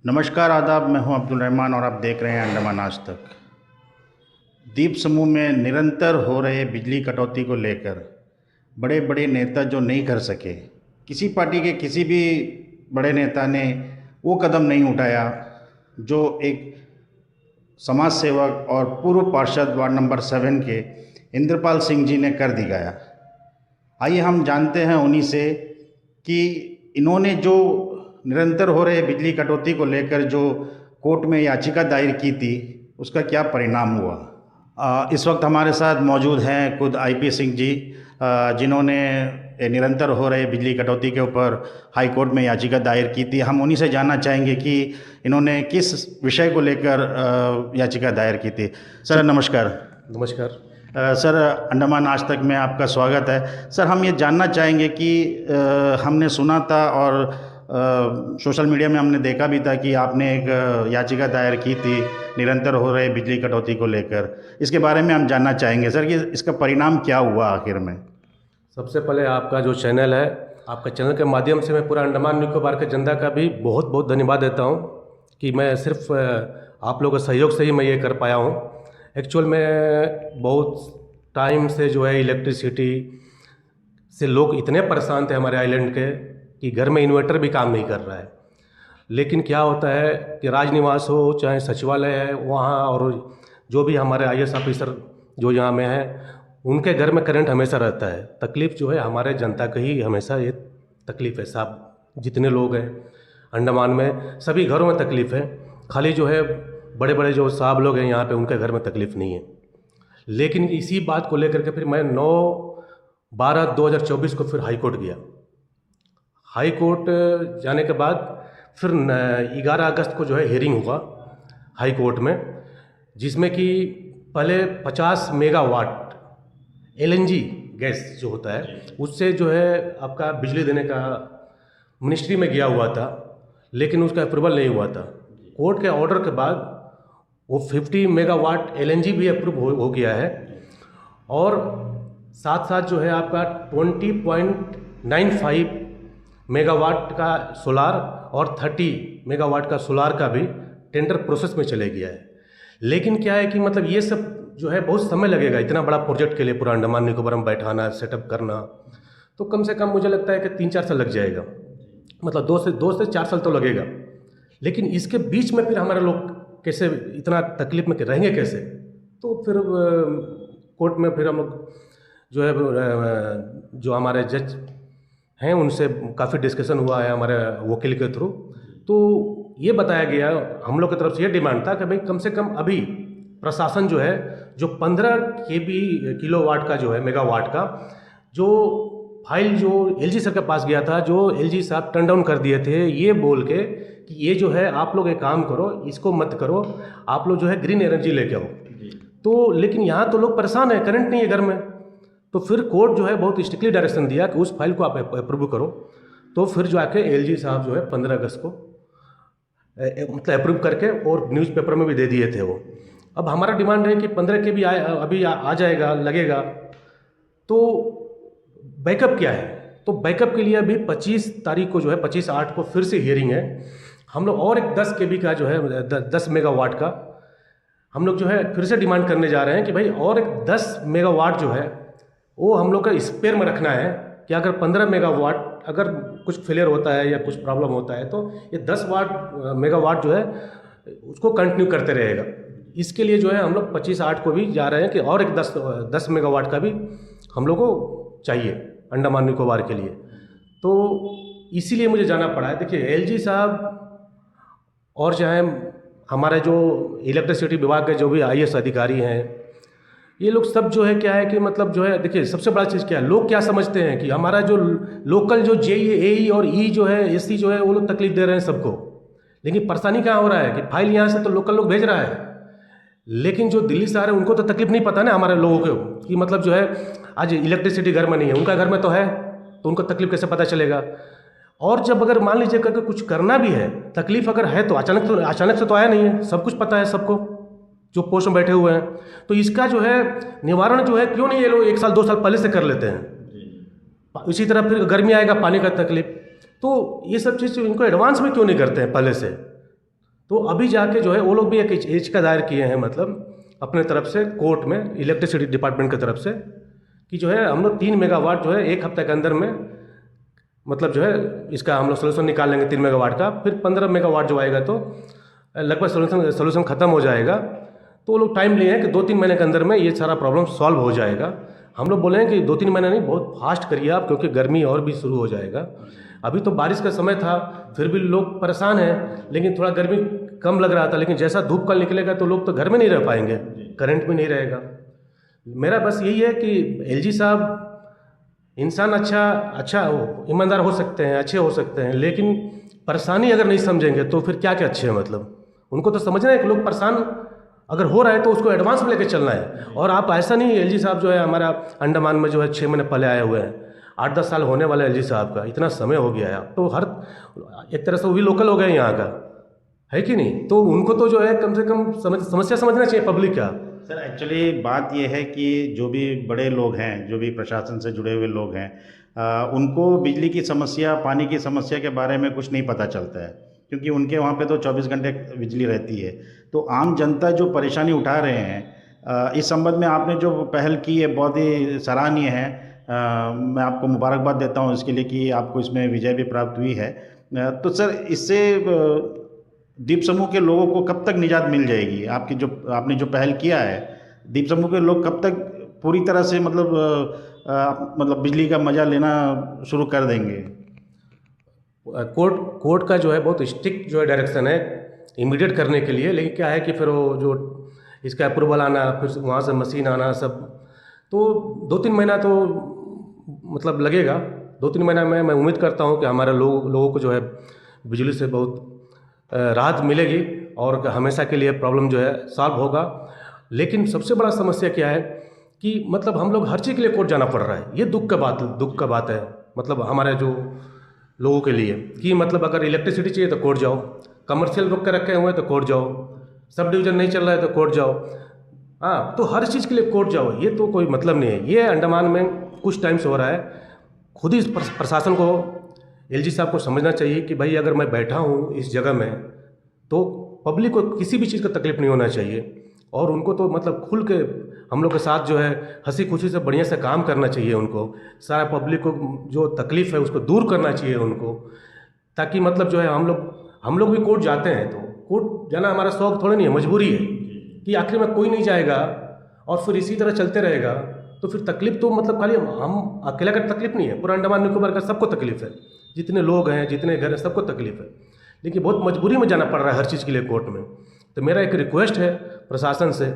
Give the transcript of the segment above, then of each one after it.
नमस्कार आदाब, मैं हूं अब्दुल रहमान और आप देख रहे हैं अंडमान आज तक। द्वीप समूह में निरंतर हो रहे बिजली कटौती को लेकर बड़े बड़े नेता जो नहीं कर सके, किसी पार्टी के किसी भी बड़े नेता ने वो कदम नहीं उठाया जो एक समाज सेवक और पूर्व पार्षद वार्ड नंबर 7 के इंद्रपाल सिंह जी ने कर दिखाया। आइए हम जानते हैं उन्हीं से कि इन्होंने जो निरंतर हो रहे बिजली कटौती को लेकर जो कोर्ट में याचिका दायर की थी उसका क्या परिणाम हुआ। इस वक्त हमारे साथ मौजूद हैं खुद आईपी सिंह जी, जिन्होंने निरंतर हो रहे बिजली कटौती के ऊपर हाई कोर्ट में याचिका दायर की थी। हम उन्हीं से जानना चाहेंगे कि इन्होंने किस विषय को लेकर याचिका दायर की थी। सर नमस्कार। नमस्कार सर, अंडमान आज तक में आपका स्वागत है। सर, हम ये जानना चाहेंगे कि हमने सुना था और सोशल मीडिया में हमने देखा भी था कि आपने एक याचिका दायर की थी निरंतर हो रहे बिजली कटौती को लेकर। इसके बारे में हम जानना चाहेंगे सर कि इसका परिणाम क्या हुआ आखिर में। सबसे पहले आपका जो चैनल है, आपका चैनल के माध्यम से मैं पूरा अंडमान निकोबार के जनता का भी बहुत बहुत धन्यवाद देता हूं कि मैं सिर्फ आप लोगों के सहयोग से ही मैं ये कर पाया हूं। एक्चुअल में बहुत टाइम से जो है इलेक्ट्रिसिटी से लोग इतने परेशान थे हमारे आइलैंड के कि घर में इन्वर्टर भी काम नहीं कर रहा है। लेकिन क्या होता है कि राजनिवास हो चाहे सचिवालय है वहाँ, और जो भी हमारे आईएएस ऑफिसर जो यहाँ में है, उनके घर में करंट हमेशा रहता है। तकलीफ़ जो है हमारे जनता का ही हमेशा ये तकलीफ़ है। साहब जितने लोग हैं अंडमान में सभी घरों में तकलीफ़ है, खाली जो है बड़े बड़े जो साहब लोग हैं यहाँ पे उनके घर में तकलीफ़ नहीं है। लेकिन इसी बात को लेकर के फिर मैं 9/12/2024 को फिर हाई कोर्ट गया। हाई कोर्ट जाने के बाद फिर 11 अगस्त को जो है हियरिंग हुआ हाई कोर्ट में, जिसमें कि पहले 50 मेगावाट एलएनजी गैस जो होता है उससे जो है आपका बिजली देने का मिनिस्ट्री में गया हुआ था, लेकिन उसका अप्रूवल नहीं हुआ था। कोर्ट के ऑर्डर के बाद वो 50 मेगावाट एलएनजी भी अप्रूव हो गया है, और साथ साथ जो है आपका 20.95 मेगावाट का सोलार और 30 मेगावाट का सोलार का भी टेंडर प्रोसेस में चले गया है। लेकिन क्या है कि मतलब ये सब जो है बहुत समय लगेगा इतना बड़ा प्रोजेक्ट के लिए, पूरा अंडमान निकोबार में बैठाना, सेटअप करना, तो कम से कम मुझे लगता है कि 3-4 साल लग जाएगा, मतलब 2 से 4 साल तो लगेगा। लेकिन इसके बीच में फिर हमारे लोग कैसे इतना तकलीफ में रहेंगे कैसे? तो फिर कोर्ट में फिर हम लोग जो है जो हमारे जज हैं उनसे काफ़ी डिस्कशन हुआ है हमारे वकील के थ्रू। तो ये बताया गया, हम लोग की तरफ से ये डिमांड था कि भाई कम से कम अभी प्रशासन जो है जो 15 किलोवाट का जो है मेगावाट का जो फाइल जो एलजी सर के पास गया था, जो एलजी साहब टर्न डाउन कर दिए थे ये बोल के कि ये जो है आप लोग एक काम करो, इसको मत करो, आप लोग जो है ग्रीन एनर्जी लेके आओ। तो लेकिन यहाँ तो लोग परेशान है, करंट नहीं है घर में। तो फिर कोर्ट जो है बहुत स्ट्रिक्टली डायरेक्शन दिया कि उस फाइल को आप अप्रूव करो। तो फिर जो आके एलजी साहब जो है 15 अगस्त को मतलब अप्रूव करके और न्यूज़पेपर में भी दे दिए थे वो। अब हमारा डिमांड है कि 15 के भी अभी आ जाएगा, लगेगा। तो बैकअप क्या है? तो बैकअप के लिए अभी 25 तारीख को जो है 25/8 को फिर से हियरिंग है। हम लोग और एक 10 केबी का जो है 10 मेगावाट का हम लोग जो है फिर से डिमांड करने जा रहे हैं कि भाई और एक 10 मेगावाट जो है वो हम लोग का स्पेयर में रखना है कि अगर 15 मेगावाट अगर कुछ फेलियर होता है या कुछ प्रॉब्लम होता है तो ये 10 मेगावाट जो है उसको कंटिन्यू करते रहेगा। इसके लिए जो है हम लोग 25/8 को भी जा रहे हैं कि और एक 10 मेगावाट का भी हम लोग को चाहिए अंडमान निकोबार के लिए। तो इसीलिए मुझे जाना पड़ा है। देखिए एलजी साहब और चाहे हमारे जो इलेक्ट्रिसिटी विभाग के जो भी आईएएस अधिकारी हैं, ये लोग सब जो है क्या है कि मतलब जो है देखिए सबसे बड़ा चीज़ क्या है, लोग क्या समझते हैं कि हमारा जो लोकल जो जेई एई और ई जो है एससी जो है वो लोग तकलीफ दे रहे हैं सबको। लेकिन परेशानी कहाँ हो रहा है कि फाइल यहाँ से तो लोकल लोग भेज रहा है, लेकिन जो दिल्ली से आ रहे हैं उनको तो तकलीफ नहीं पता ना हमारे लोगों को कि मतलब जो है आज इलेक्ट्रिसिटी घर में नहीं है, उनका घर में तो है, तो उनको तकलीफ कैसे पता चलेगा? और जब अगर मान लीजिए करके कुछ करना भी है, तकलीफ अगर है तो अचानक से तो आया नहीं है, सब कुछ पता है सबको जो पोस्ट में बैठे हुए हैं। तो इसका जो है निवारण जो है क्यों नहीं ये लोग 1 साल 2 साल पहले से कर लेते हैं? इसी तरह फिर गर्मी आएगा, पानी का तकलीफ, तो ये सब चीज़ इनको एडवांस में क्यों नहीं करते हैं पहले से? तो अभी जाके जो है वो लोग भी एक याचिका दायर किए हैं, मतलब अपने तरफ से कोर्ट में इलेक्ट्रिसिटी डिपार्टमेंट की तरफ से, कि जो है हम लोग 3 मेगावाट जो है 1 हफ्ते के अंदर में, मतलब जो है इसका हम लोग सोल्यूशन निकाल लेंगे 3 मेगावाट का। फिर 15 मेगावाट जो आएगा तो लगभग सोल्यूशन ख़त्म हो जाएगा। तो वो लोग टाइम लिए हैं कि 2-3 महीने के अंदर में ये सारा प्रॉब्लम सॉल्व हो जाएगा। हम लोग बोले हैं कि 2-3 महीने नहीं, बहुत फास्ट करिए आप, क्योंकि गर्मी और भी शुरू हो जाएगा। अभी तो बारिश का समय था, फिर भी लोग परेशान हैं, लेकिन थोड़ा गर्मी कम लग रहा था। लेकिन जैसा धूप कल निकलेगा तो लोग तो घर में नहीं रह पाएंगे, करंट भी नहीं रहेगा। मेरा बस यही है कि एलजी साहब इंसान अच्छा ईमानदार हो सकते हैं, अच्छे हो सकते हैं, लेकिन परेशानी अगर नहीं समझेंगे तो फिर क्या क्या अच्छे हैं। मतलब उनको तो समझना है कि लोग परेशान अगर हो रहा है तो उसको एडवांस में लेके चलना है। और आप ऐसा नहीं, एलजी साहब जो है हमारा अंडमान में जो है 6 महीने पहले आए हुए हैं, 8-10 साल होने वाला है एलजी साहब का, इतना समय हो गया है। अब तो हर एक तरह से वो भी लोकल हो गए यहाँ का, है कि नहीं? तो उनको तो जो है कम से कम समस्या समझना चाहिए पब्लिक का। सर एक्चुअली बात यह है कि जो भी बड़े लोग हैं, जो भी प्रशासन से जुड़े हुए लोग हैं, उनको बिजली की समस्या, पानी की समस्या के बारे में कुछ नहीं पता चलता है, क्योंकि उनके वहाँ पे तो 24 घंटे बिजली रहती है। तो आम जनता जो परेशानी उठा रहे हैं, इस संबंध में आपने जो पहल की है बहुत ही सराहनीय है। मैं आपको मुबारकबाद देता हूँ इसके लिए कि आपको इसमें विजय भी प्राप्त हुई है। तो सर इससे दीप समूह के लोगों को कब तक निजात मिल जाएगी? आपने जो पहल किया है, दीप समूह के लोग कब तक पूरी तरह से मतलब बिजली का मज़ा लेना शुरू कर देंगे? कोर्ट का जो है बहुत स्ट्रिक्ट जो है डायरेक्शन है इमीडिएट करने के लिए। लेकिन क्या है कि फिर वो जो इसका अप्रूवल आना, फिर वहाँ से मशीन आना, सब तो 2-3 महीना तो मतलब लगेगा। 2-3 महीना में मैं उम्मीद करता हूँ कि हमारे लोगों को जो है बिजली से बहुत राहत मिलेगी और हमेशा के लिए प्रॉब्लम जो है सॉल्व होगा। लेकिन सबसे बड़ा समस्या क्या है कि मतलब हम लोग हर चीज़ के लिए कोर्ट जाना पड़ रहा है। ये दुख का बात है, मतलब हमारे जो लोगों के लिए, कि मतलब अगर इलेक्ट्रिसिटी चाहिए तो कोर्ट जाओ, कमर्शियल रोक के रखे हुए हैं तो कोर्ट जाओ, सब डिवीज़न नहीं चल रहा है तो कोर्ट जाओ। हाँ, तो हर चीज़ के लिए कोर्ट जाओ, ये तो कोई मतलब नहीं है। ये अंडमान में कुछ टाइम से हो रहा है। खुद ही प्रशासन को, एलजी साहब को समझना चाहिए कि भाई अगर मैं बैठा हूँ इस जगह में तो पब्लिक को किसी भी चीज़ का तकलीफ नहीं होना चाहिए। और उनको तो मतलब खुल के हम लोग के साथ जो है हंसी खुशी से बढ़िया से काम करना चाहिए। उनको सारा पब्लिक को जो तकलीफ़ है उसको दूर करना चाहिए उनको, ताकि मतलब जो है हम लोग भी कोर्ट जाते हैं तो कोर्ट जाना हमारा शौक थोड़ा नहीं है, मजबूरी है कि आखिर में कोई नहीं जाएगा और फिर इसी तरह चलते रहेगा तो फिर तकलीफ तो मतलब खाली हम अकेला का तकलीफ नहीं है, पूरा अंडमान निकोबार का सबको तकलीफ है, जितने लोग हैं, जितने घर हैं, सबको तकलीफ है। लेकिन बहुत मजबूरी में जाना पड़ रहा है हर चीज़ के लिए कोर्ट में। तो मेरा एक रिक्वेस्ट है प्रशासन से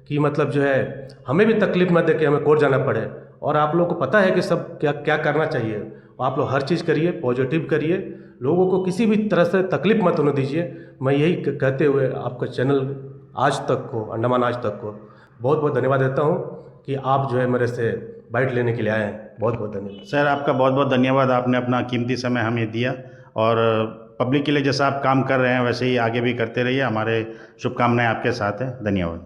कि मतलब जो है हमें भी तकलीफ मत दे के हमें कोर्ट जाना पड़े। और आप लोगों को पता है कि सब क्या क्या करना चाहिए, आप लोग हर चीज़ करिए, पॉजिटिव करिए, लोगों को किसी भी तरह से तकलीफ मत होने दीजिए। मैं यही कहते हुए आपका चैनल आज तक को, अंडमान आज तक को बहुत बहुत धन्यवाद देता हूँ कि आप जो है मेरे से बाइट लेने के लिए आए हैं। बहुत बहुत धन्यवाद सर, आपका बहुत बहुत धन्यवाद। आपने अपना कीमती समय हमें दिया और पब्लिक के लिए जैसा आप काम कर रहे हैं वैसे ही आगे भी करते रहिए। हमारे शुभकामनाएं आपके साथ हैं। धन्यवाद।